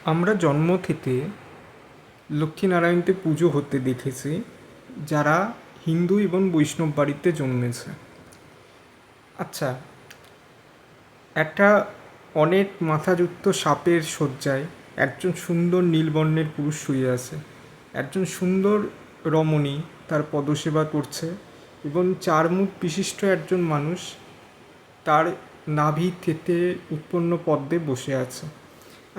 আমরা জন্ম থেকে লক্ষ্মীনারায়ণতে পুজো হতে দেখেছি যারা হিন্দু এবং বৈষ্ণব বাড়িতে জন্মেছে। আচ্ছা, একটা অনেক মাথাযুক্ত সাপের শয্যায় একজন সুন্দর নীলবর্ণের পুরুষ শুয়ে আছে। একজন সুন্দর রমণী তার পদসেবা করছে এবং চার মুখ বিশিষ্ট একজন মানুষ তার নাভি থেকে উৎপন্ন পদ্মে বসে আছে।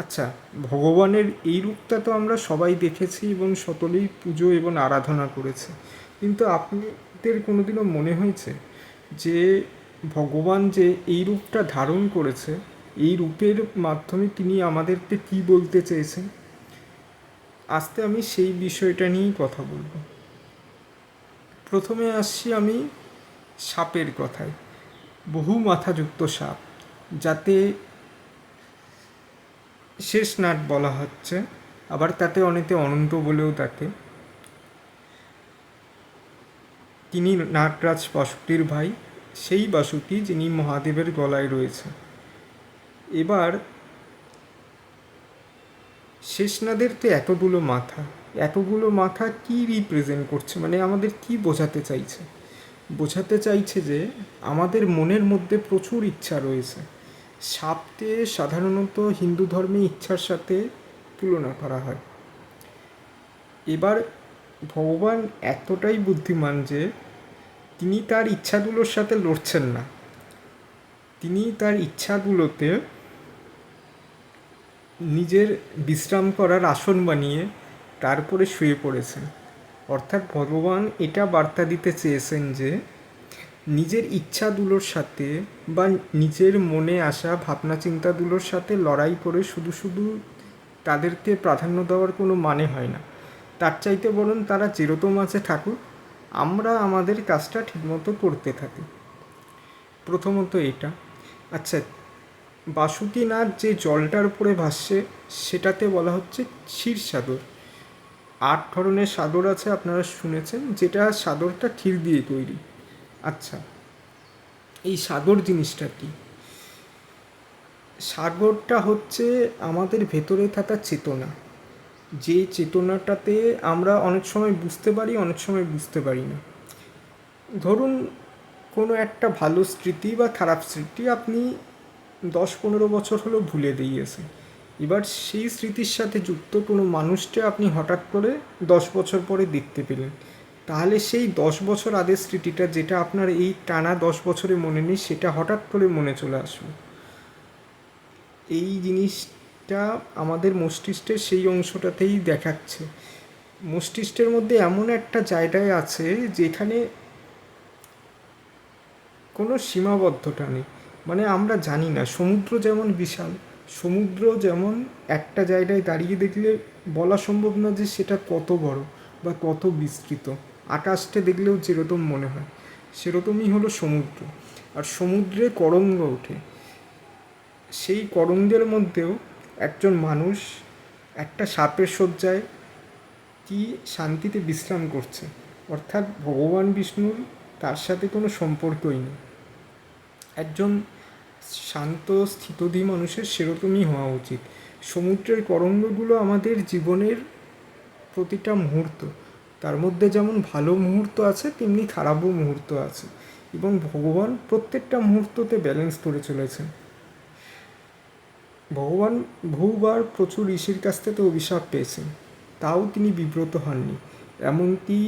আচ্ছা, ভগবানের এই রূপটা তো আমরা সবাই দেখেছি এবং সকলেই পুজো এবং আরাধনা করেছে, কিন্তু আপনাদের কোনোদিনও মনে হয়েছে যে ভগবান যে এই রূপটা ধারণ করেছে, এই রূপের মাধ্যমে তিনি আমাদেরকে কী বলতে চেয়েছেন? আজকে আমি সেই বিষয়টা নিয়েই কথা বলবো। প্রথমে আসছি আমি সাপের কথায়। বহু মাথাযুক্ত সাপ, যাতে শেষনাগ বলা হচ্ছে, আবার তাতে অনেকে অনন্ত বলেও ডাকে। তিনি নাগরাজ বাসুকীর ভাই, সেই বাসুকী যিনি মহাদেবের গলায় রয়েছে। এবার শেষনাগের তো এতগুলো মাথা কি রিপ্রেজেন্ট করছে, মানে আমাদের কি বোঝাতে চাইছে? বোঝাতে চাইছে যে আমাদের মনের মধ্যে প্রচুর ইচ্ছা রয়েছে। সাপকে সাধারণত হিন্দু ধর্মে ইচ্ছার সাথে তুলনা করা হয়। এবার ভগবান এতটাই বুদ্ধিমান যে তিনি তার ইচ্ছাগুলোর সাথে লড়ছেন না, তিনি তার ইচ্ছাগুলোতে নিজের বিশ্রাম করার আসন বানিয়ে তারপরে শুয়ে পড়েছেন। অর্থাৎ ভগবান এটা বার্তা দিতে চেয়েছেন যে নিজের ইচ্ছাগুলোর সাথে বা নিজের মনে আসা ভাবনা চিন্তাগুলোর সাথে লড়াই করে শুধু শুধু তাদেরকে প্রাধান্য দেওয়ার কোনো মানে হয় না। তার চাইতে বরং তারা যেরকম আছে থাকুক, আমরা আমাদের কাজটা ঠিকমতো করতে থাকি। প্রথমত এটা। আচ্ছা, বাসুকীনাথ যে জলটার উপরে ভাসছে সেটাতে বলা হচ্ছে ক্ষীরসাগর। 8 ধরনের সাগর আছে, আপনারা শুনেছেন, যেটা সাগরটা ক্ষীর দিয়ে তৈরি। আচ্ছা, এই সাগর জিনিসটা কি? সাগরটা হচ্ছে আমাদের ভেতরে থাকা চেতনা, যে চেতনাটাতে আমরা অনেক সময় বুঝতে পারি, অনেক সময় বুঝতে পারি না। ধরুন, কোনো একটা ভালো স্মৃতি বা খারাপ স্মৃতি আপনি 10-15 বছর হলো ভুলে দিয়েছেন। এবার সেই স্মৃতির সাথে যুক্ত কোনো মানুষকে আপনি হঠাৎ করে 10 বছর পরে দেখতে পেলেন, তাহলে সেই 10 বছর আগের স্মৃতিটা, যেটা আপনার এই টানা 10 বছরে মনে নেই, সেটা হঠাৎ করে মনে চলে আসলো। এই জিনিসটা আমাদের মস্তিষ্কের সেই অংশটাতেই দেখাচ্ছে। মস্তিষ্কের মধ্যে এমন একটা জায়গায় আছে যেখানে কোনো সীমাবদ্ধতা নেই। মানে আমরা জানি না, সমুদ্র যেমন বিশাল, সমুদ্র যেমন একটা জায়গায় দাঁড়িয়ে দেখলে বলা সম্ভব না যে সেটা কত বড় বা কত বিস্তৃত। আকাশটা দেখলেও যেরকম মনে হয়, সেরকমই হলো সমুদ্র। আর সমুদ্রে তরঙ্গ ওঠে, সেই তরঙ্গের মধ্যেও একজন মানুষ একটা সাপের শয্যায় কি শান্তিতে বিশ্রাম করছে। অর্থাৎ ভগবান বিষ্ণুর তার সাথে কোনো সম্পর্কই নেই। একজন শান্ত স্থিতধী মানুষের সেরকমই হওয়া উচিত। সমুদ্রের তরঙ্গগুলো আমাদের জীবনের প্রতিটা মুহূর্ত, তার মধ্যে যেমন ভালো মুহূর্ত আছে তেমনি খারাপও মুহূর্ত আছে, এবং ভগবান প্রত্যেকটা মুহূর্ততে ব্যালেন্স করে চলেছেন। ভগবান বহুবার প্রচুর ঋষির কাছ থেকে অভিশাপ পেয়েছেন, তাও তিনি বিব্রত হননি। এমনকি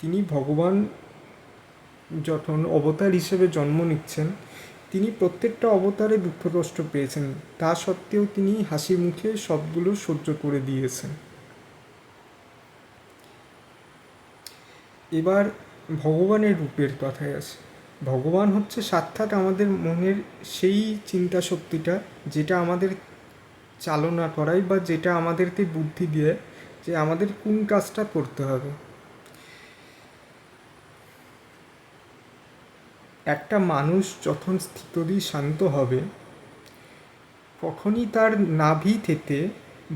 তিনি ভগবান যখন অবতার হিসেবে জন্ম নিচ্ছেন, তিনি প্রত্যেকটা অবতারে দুঃখ কষ্ট পেয়েছেন, তা সত্ত্বেও তিনি হাসি মুখে সবগুলো সহ্য করে দিয়েছেন। এবার ভগবানের রূপের কথায় আসে। ভগবান হচ্ছে সাক্ষাৎ আমাদের মনের সেই চিন্তা শক্তিটা, যেটা আমাদের চালনা করায় বা যেটা আমাদেরকে বুদ্ধি দিয়ে যে আমাদের কোন কাজটা করতে হবে। একটা মানুষ যখন স্থিতধী শান্ত হবে, তখনই তার নাভি থেকে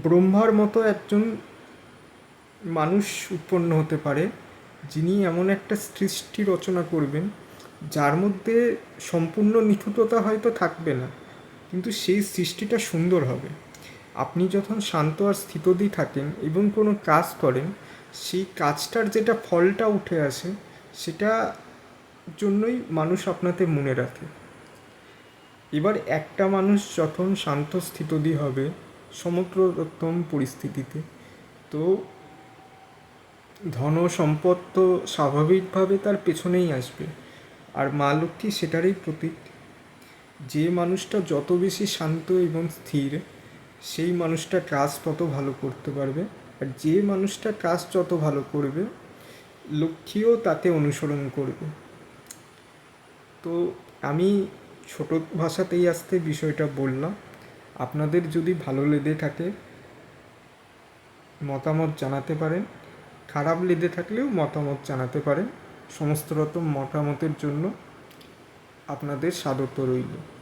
ব্রহ্মার মতো একজন মানুষ উৎপন্ন হতে পারে, যিনি এমন একটা সৃষ্টি রচনা করবেন যার মধ্যে সম্পূর্ণ নিখুঁততা হয়তো থাকবে না, কিন্তু সেই সৃষ্টিটা সুন্দর হবে। আপনি যখন শান্ত আর স্থিতধী থাকেন এবং কোনো কাজ করেন, সেই কাজটার যেটা ফলটা উঠে আসে, সেটা জন্যই মানুষ আপনাকে মনে রাখে। এবার একটা মানুষ যখন শান্ত স্থিতধী হবে সমগ্র রকম পরিস্থিতিতে, তো ধন সম্পদ তো স্বাভাবিকভাবে তার পেছনেই আসবে। আর মা লক্ষ্মী সেটারই প্রতীক। যে মানুষটা যত বেশি শান্ত এবং স্থির, সেই মানুষটা কাজ তত ভালো করতে পারবে। আর যে মানুষটা কাজ যত ভালো করবে, লক্ষ্মীও তাকে অনুসরণ করবে। তো আমি ছোট ভাষাতেই আজকে বিষয়টা বললাম। আপনাদের যদি ভালো লেগে থাকে মতামত জানাতে পারেন, খারাপ লেগে থাকলেও মতামত জানাতে পারেন। সমস্ত রকম মতামতের জন্য আপনাদের স্বাগত রইল।